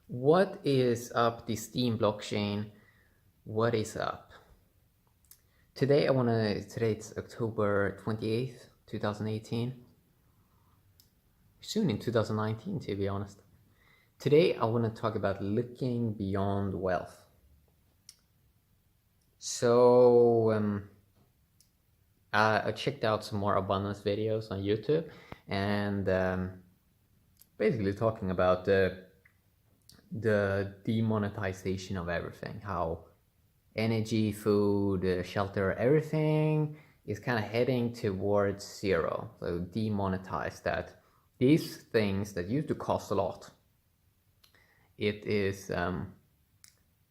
What is up, the Steem blockchain? What is up? Today it's October 28th, 2018. Soon in 2019, to be honest. Today I want to talk about looking beyond wealth. So I checked out some more abundance videos on YouTube and basically talking about the demonetization of everything, how energy, food, shelter, everything is kind of heading towards zero. So demonetize that. These things that used to cost a lot, it is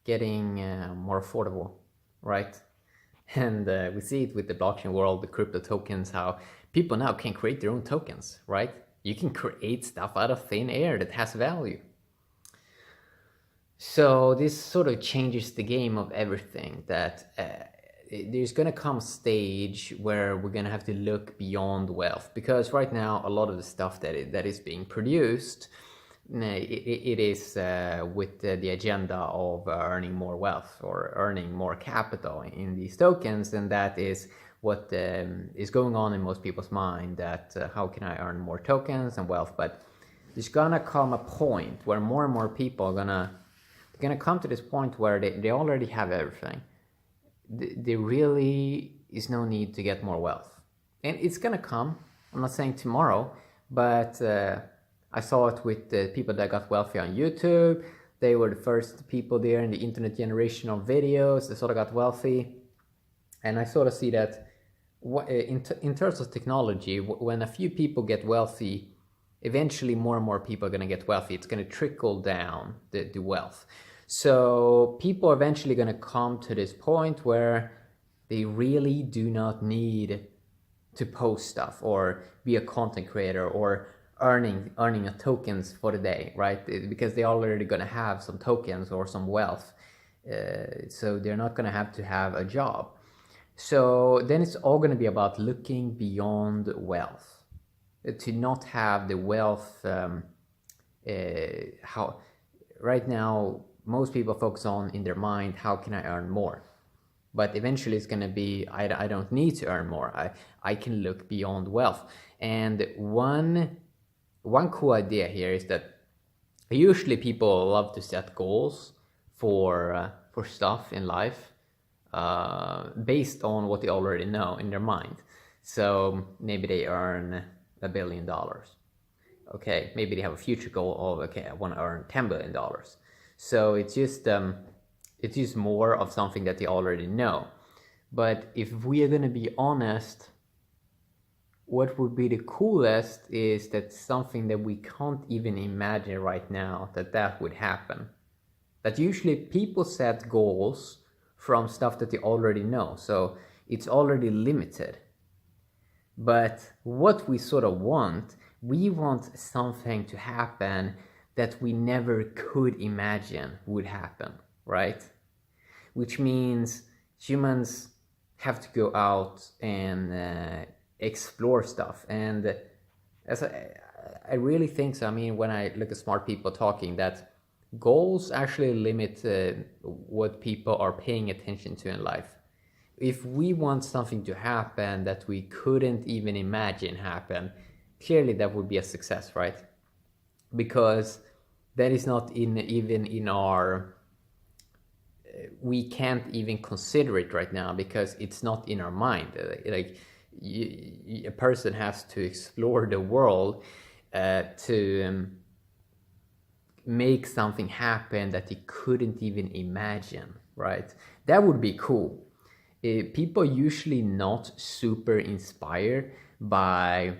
getting more affordable, right? And we see it with the blockchain world, the crypto tokens, how people now can create their own tokens, right? You can create stuff out of thin air that has value. So this sort of changes the game of everything, that there's going to come a stage where we're going to have to look beyond wealth, because right now a lot of the stuff that is being produced, it is with the agenda of earning more wealth or earning more capital in these tokens, and that is what is going on in most people's mind, that how can I earn more tokens and wealth. But there's gonna come a point where more and more people are gonna come to this point where they already have everything. There really is no need to get more wealth, and it's gonna come. I'm not saying tomorrow, but I saw it with the people that got wealthy on YouTube. They were the first people there in the internet generation of videos. They sort of got wealthy, and I sort of see that in terms of technology, when a few people get wealthy, eventually more and more people are going to get wealthy. It's going to trickle down the wealth. So people are eventually going to come to this point where they really do not need to post stuff or be a content creator or earning a tokens for the day, right? Because they're already going to have some tokens or some wealth. So they're not going to have a job. So then it's all going to be about looking beyond wealth. To not have the wealth, how right now most people focus on in their mind, how can I earn more? But eventually it's going to be, I don't need to earn more. I can look beyond wealth. And one cool idea here is that usually people love to set goals for stuff in life based on what they already know in their mind. So maybe they earn $1 billion. Okay, maybe they have a future goal of, okay, I want to earn $10 billion. So it's just more of something that they already know. But if we are going to be honest, what would be the coolest is that something that we can't even imagine right now that would happen. That usually people set goals from stuff that they already know, so it's already limited. But what we sort of want, we want something to happen that we never could imagine would happen, right? Which means humans have to go out and explore stuff. And as I really think so. I mean, when I look at smart people talking, that goals actually limit what people are paying attention to in life. If we want something to happen that we couldn't even imagine happen, clearly that would be a success, right? Because that is not even in our, we can't even consider it right now because it's not in our mind. Like a person has to explore the world to make something happen that they couldn't even imagine, right? That would be cool. People are usually not super inspired by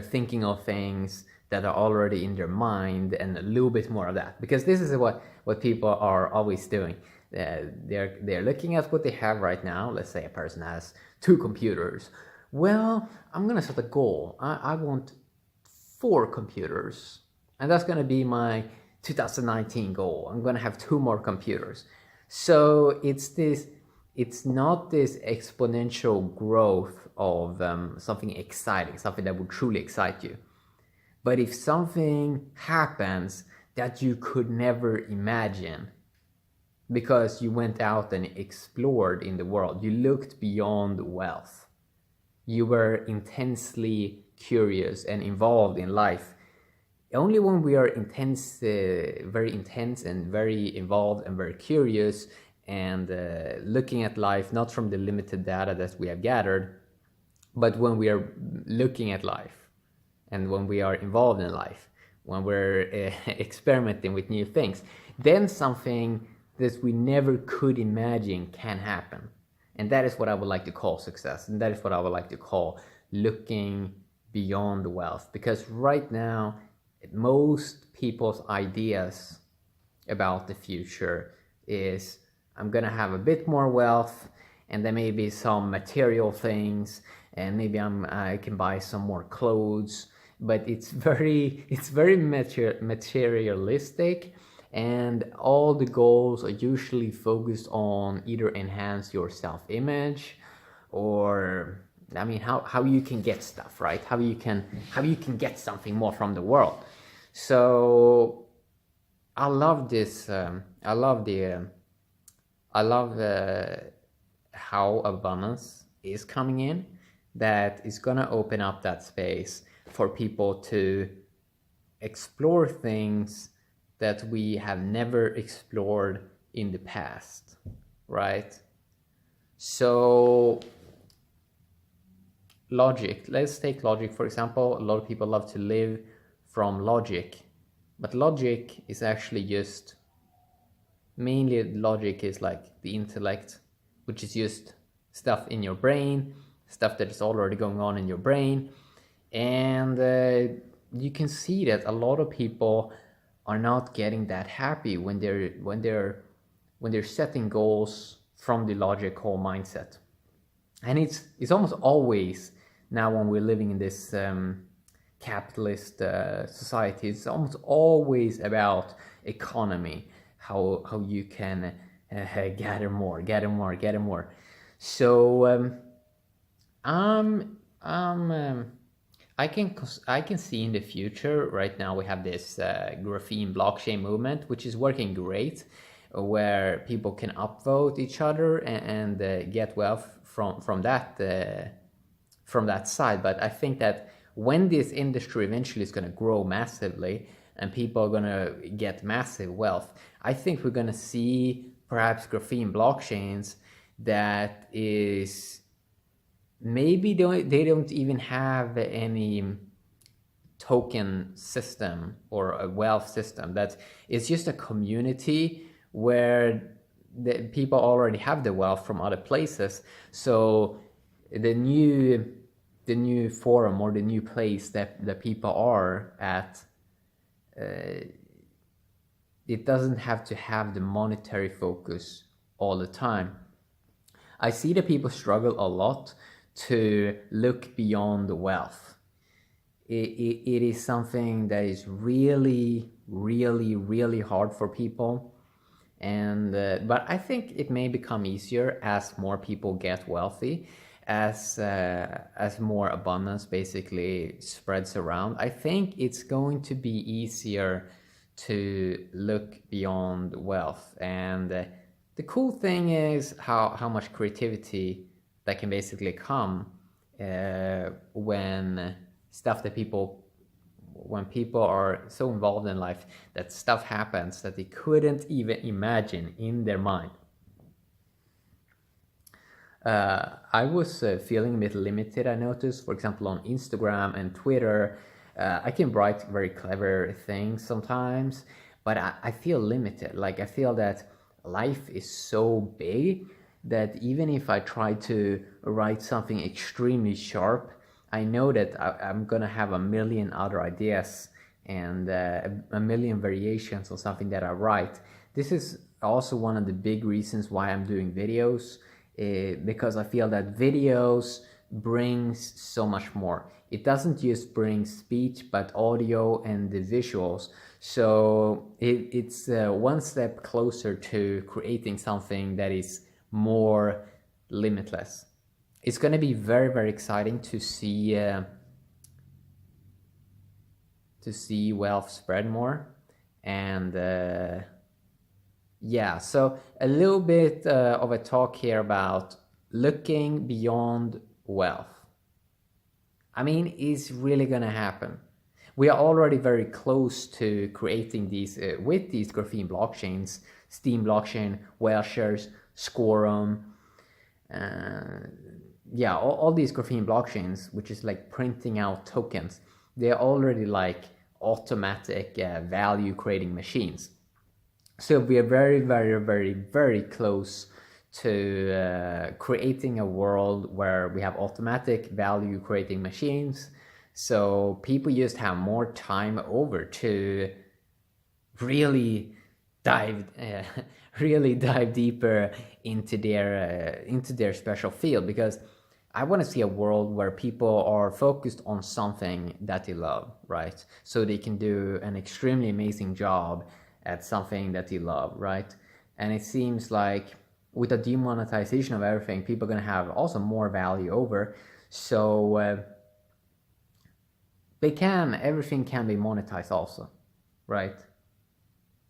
thinking of things that are already in their mind and a little bit more of that, because this is what people are always doing. They're looking at what they have right now. Let's say a person has 2 computers. Well, I'm gonna set a goal. I want 4 computers, and that's gonna be my 2019 goal. I'm gonna have 2 more computers. So it's not this exponential growth of something exciting, something that would truly excite you. But if something happens that you could never imagine, because you went out and explored in the world. You looked beyond wealth. You were intensely curious and involved in life. Only when we are very intense and very involved and very curious and looking at life not from the limited data that we have gathered, but when we are looking at life and when we are involved in life, when we're experimenting with new things, then something that we never could imagine can happen. And that is what I would like to call success. And that is what I would like to call looking beyond wealth. Because right now, most people's ideas about the future is, I'm gonna have a bit more wealth, and then maybe some material things, and maybe I can buy some more clothes. But it's very materialistic, and all the goals are usually focused on either enhance your self-image, or I mean how you can get stuff, right? How you can get something more from the world. So I love this. I love how abundance is coming in. That is gonna open up that space for people to explore things that we have never explored in the past, right? So logic, let's take logic for example. A lot of people love to live from logic, but logic is actually just, mainly logic is like the intellect, which is just stuff in your brain, stuff that is already going on in your brain. And you can see that a lot of people are not getting that happy when they're setting goals from the logical mindset. And it's almost always, now when we're living in this capitalist society, it's almost always about economy, how you can gather more. So I can see in the future. Right now we have this graphene blockchain movement, which is working great, where people can upvote each other and get wealth from that side. But I think that when this industry eventually is going to grow massively and people are going to get massive wealth, I think we're going to see perhaps graphene blockchains that is, maybe they don't even have any token system or a wealth system. That is just a community where the people already have the wealth from other places. So the new forum or the new place that the people are at, it doesn't have to have the monetary focus all the time. I see that people struggle a lot to look beyond the wealth. It is something that is really hard for people. And but I think it may become easier as more people get wealthy, as more abundance basically spreads around. I think it's going to be easier to look beyond wealth. And the cool thing is how much creativity that can basically come when people are so involved in life that stuff happens that they couldn't even imagine in their mind. I was feeling a bit limited, I noticed, for example, on Instagram and Twitter. I can write very clever things sometimes, but I feel limited. Like, I feel that life is so big that even if I try to write something extremely sharp, I know that I'm gonna have a million other ideas and a million variations on something that I write. This is also one of the big reasons why I'm doing videos, because I feel that videos brings so much more. It doesn't just bring speech, but audio and the visuals. So it's one step closer to creating something that is more limitless. It's going to be very exciting to see wealth spread more. And yeah, so a little bit of a talk here about looking beyond wealth. I mean, it's really gonna happen. We are already very close to creating these with these graphene blockchains, Steam blockchain, Whale-shares, Scorum, yeah, all these graphene blockchains, which is like printing out tokens, they're already like automatic value creating machines. So we are very, very, very, very close to creating a world where we have automatic value creating machines. So people just have more time over to really dive really dive deeper into their special field, because I want to see a world where people are focused on something that they love, right? So they can do an extremely amazing job at something that they love, right? And it seems like with the demonetization of everything, people are going to have also more value over. So everything can be monetized also, right?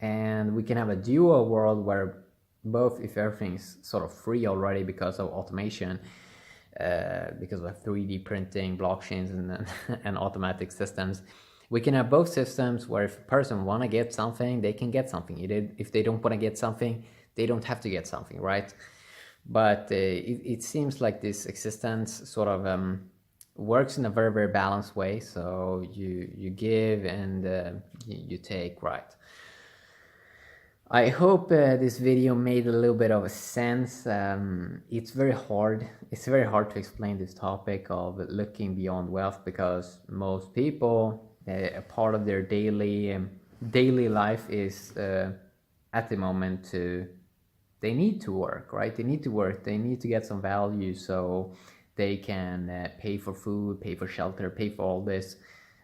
And we can have a dual world where both, if everything's sort of free already because of automation, because of 3D printing, blockchains, and automatic systems, we can have both systems where if a person want to get something, they can get something. If they don't want to get something, they don't have to get something, right? But it seems like this existence sort of works in a very, very balanced way. So you give and you take, right? I hope this video made a little bit of a sense. It's very hard to explain this topic of looking beyond wealth, because most people, a part of their daily life is at the moment they need to work, right? They need to work, they need to get some value so they can pay for food, pay for shelter, pay for all this.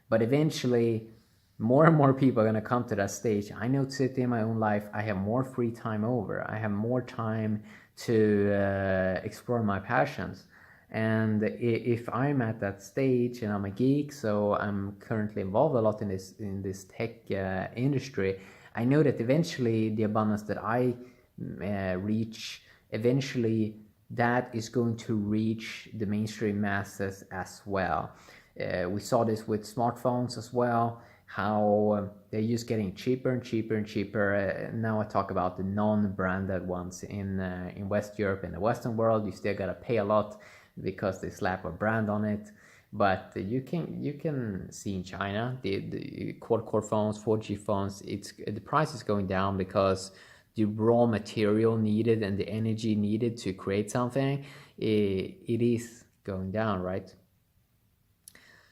But eventually more and more people are going to come to that stage. I notice it in my own life. I have more free time over. I have more time to explore my passions. And if I'm at that stage, and I'm a geek, so I'm currently involved a lot in this tech industry, I know that eventually the abundance that I reach, eventually that is going to reach the mainstream masses as well. We saw this with smartphones as well, how they're just getting cheaper and cheaper and cheaper. Now I talk about the non-branded ones in West Europe. In the Western world, you still gotta pay a lot because they slap a brand on it. But you can see in China the quad-core phones, 4G phones. The price is going down because the raw material needed and the energy needed to create something, it is going down, right?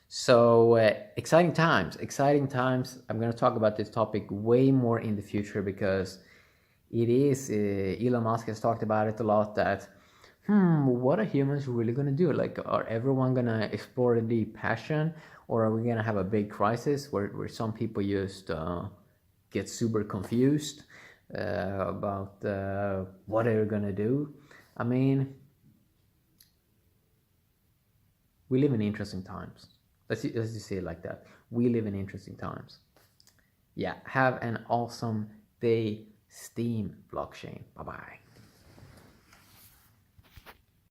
So exciting times. I'm going to talk about this topic way more in the future, because it is Elon Musk has talked about it a lot, that what are humans really going to do? Like, are everyone going to explore the passion, or are we going to have a big crisis where some people just get super confused about what they're going to do? I mean, we live in interesting times. Let's just say it like that. We live in interesting times. Yeah, have an awesome day, Steam blockchain. Bye-bye.